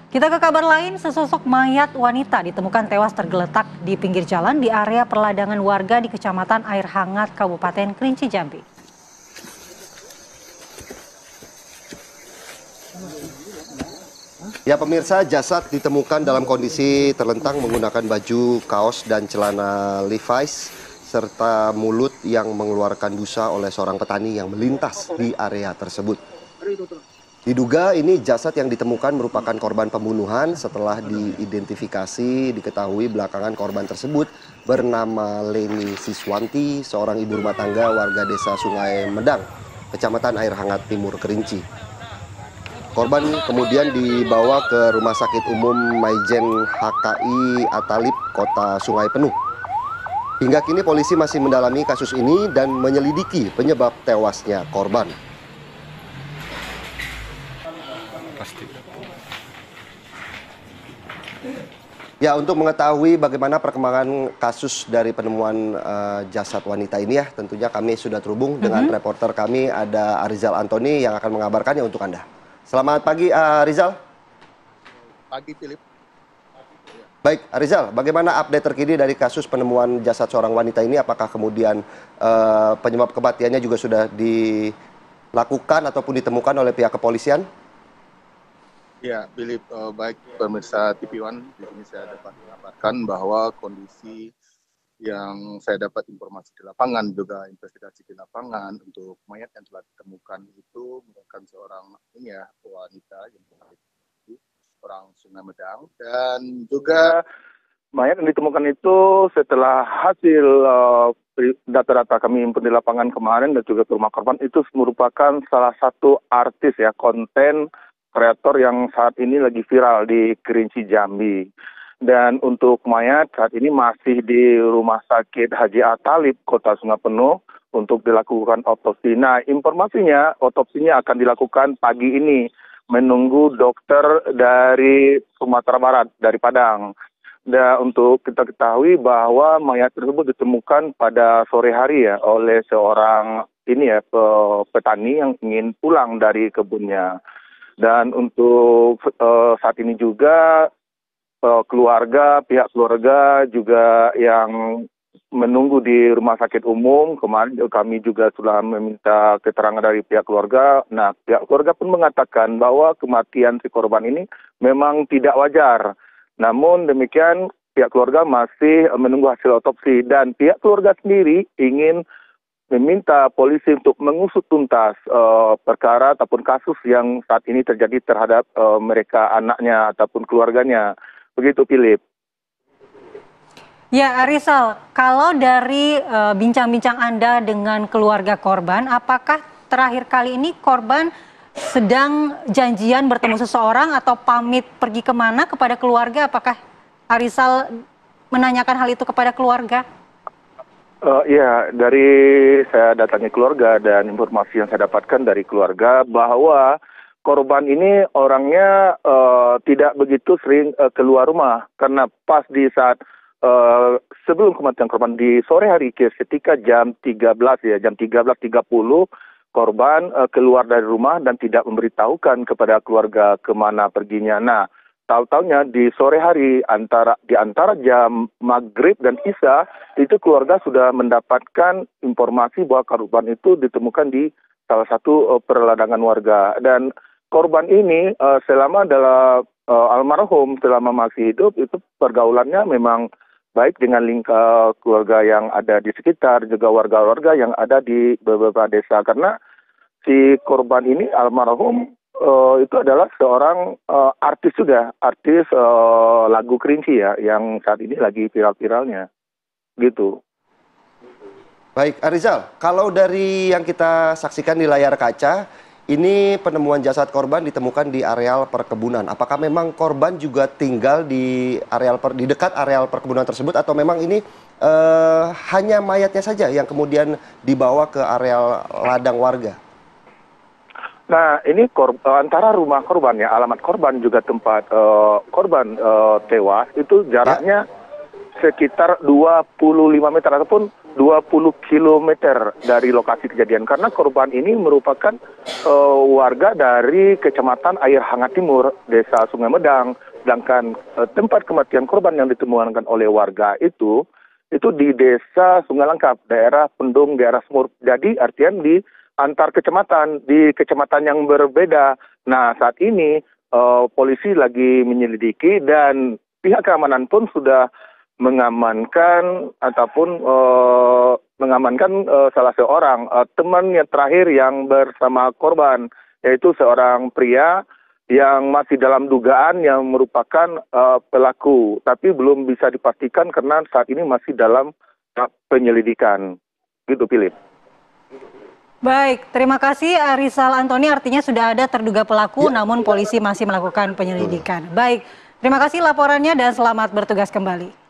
Kita ke kabar lain, sesosok mayat wanita ditemukan tewas tergeletak di pinggir jalan di area perladangan warga di Kecamatan Air Hangat, Kabupaten Kerinci Jambi. Ya pemirsa, jasad ditemukan dalam kondisi terlentang menggunakan baju, kaos, dan celana Levi's, serta mulut yang mengeluarkan busa oleh seorang petani yang melintas di area tersebut. Diduga ini jasad yang ditemukan merupakan korban pembunuhan. Setelah diidentifikasi, diketahui belakangan korban tersebut bernama Leni Siswanti, seorang ibu rumah tangga warga desa Sungai Medang, Kecamatan Air Hangat Timur, Kerinci. Korban kemudian dibawa ke Rumah Sakit Umum Maijen HKI Atalib, Kota Sungai Penuh. Hingga kini polisi masih mendalami kasus ini dan menyelidiki penyebab tewasnya korban. Ya, untuk mengetahui bagaimana perkembangan kasus dari penemuan jasad wanita ini ya, tentunya kami sudah terhubung dengan reporter kami, ada Arizal Antoni yang akan mengabarkannya untuk Anda. Selamat pagi, Arizal. Pagi, Philip. Baik, Arizal, bagaimana update terkini dari kasus penemuan jasad seorang wanita ini? Apakah kemudian penyebab kematiannya juga sudah dilakukan ataupun ditemukan oleh pihak kepolisian? Ya, Philip, baik pemirsa TV One, di sini saya dapat mengabarkan bahwa kondisi yang saya dapat informasi di lapangan, juga investigasi di lapangan untuk mayat yang telah ditemukan itu merupakan seorang wanita yang di orang Sungai Medang, dan juga mayat yang ditemukan itu setelah hasil data-data kami impun di lapangan kemarin dan juga ke rumah korban itu merupakan salah satu artis ya, konten kreator yang saat ini lagi viral di Kerinci Jambi. Dan untuk mayat saat ini masih di Rumah Sakit Haji Atalib, Kota Sungai Penuh, untuk dilakukan otopsi. Nah, informasinya otopsinya akan dilakukan pagi ini, menunggu dokter dari Sumatera Barat, dari Padang. Dan untuk kita ketahui bahwa mayat tersebut ditemukan pada sore hari ya oleh seorang petani yang ingin pulang dari kebunnya. Dan untuk saat ini juga pihak keluarga juga yang menunggu di rumah sakit umum. Kemarin kami juga sudah meminta keterangan dari pihak keluarga. Nah, pihak keluarga pun mengatakan bahwa kematian si korban ini memang tidak wajar. Namun demikian pihak keluarga masih menunggu hasil otopsi, dan pihak keluarga sendiri ingin meminta polisi untuk mengusut tuntas perkara ataupun kasus yang saat ini terjadi terhadap mereka, anaknya ataupun keluarganya. Begitu, Philip. Ya, Arizal, kalau dari bincang-bincang Anda dengan keluarga korban, apakah terakhir kali ini korban sedang janjian bertemu seseorang atau pamit pergi kemana kepada keluarga? Apakah Arizal menanyakan hal itu kepada keluarga? Ya, dari saya datangi keluarga dan informasi yang saya dapatkan dari keluarga bahwa korban ini orangnya tidak begitu sering keluar rumah, karena pas di saat sebelum kematian korban di sore hari ketika jam 13.30 korban keluar dari rumah dan tidak memberitahukan kepada keluarga kemana perginya. Nah, tahu-tahunya di sore hari di antara jam maghrib dan isya itu keluarga sudah mendapatkan informasi bahwa korban itu ditemukan di salah satu perladangan warga. Dan korban ini selama almarhum selama masih hidup itu pergaulannya memang baik dengan lingkup keluarga yang ada di sekitar, juga warga-warga yang ada di beberapa desa. Karena si korban ini almarhum itu adalah seorang artis juga, artis lagu Kerinci ya, yang saat ini lagi viral-viralnya, gitu. Baik, Arizal, kalau dari yang kita saksikan di layar kaca, ini penemuan jasad korban ditemukan di areal perkebunan. Apakah memang korban juga tinggal di dekat areal perkebunan tersebut, atau memang ini hanya mayatnya saja yang kemudian dibawa ke areal ladang warga? Nah, ini antara rumah korban ya, alamat korban juga tempat korban tewas itu jaraknya sekitar 25 meter ataupun 20 km dari lokasi kejadian karena korban ini merupakan warga dari Kecamatan Air Hangat Timur, Desa Sungai Medang. Sedangkan tempat kematian korban yang ditemukan oleh warga itu di Desa Sungai Lengkap, daerah Pendung, daerah Semur. Jadi artian di antar kecamatan, di kecamatan yang berbeda. Nah, saat ini polisi lagi menyelidiki dan pihak keamanan pun sudah mengamankan ataupun mengamankan salah seorang teman yang terakhir yang bersama korban, yaitu seorang pria yang masih dalam dugaan yang merupakan pelaku, tapi belum bisa dipastikan karena saat ini masih dalam penyelidikan. Gitu, Philip. Baik, terima kasih Rizal Antoni, artinya sudah ada terduga pelaku namun polisi masih melakukan penyelidikan. Baik, terima kasih laporannya dan selamat bertugas kembali.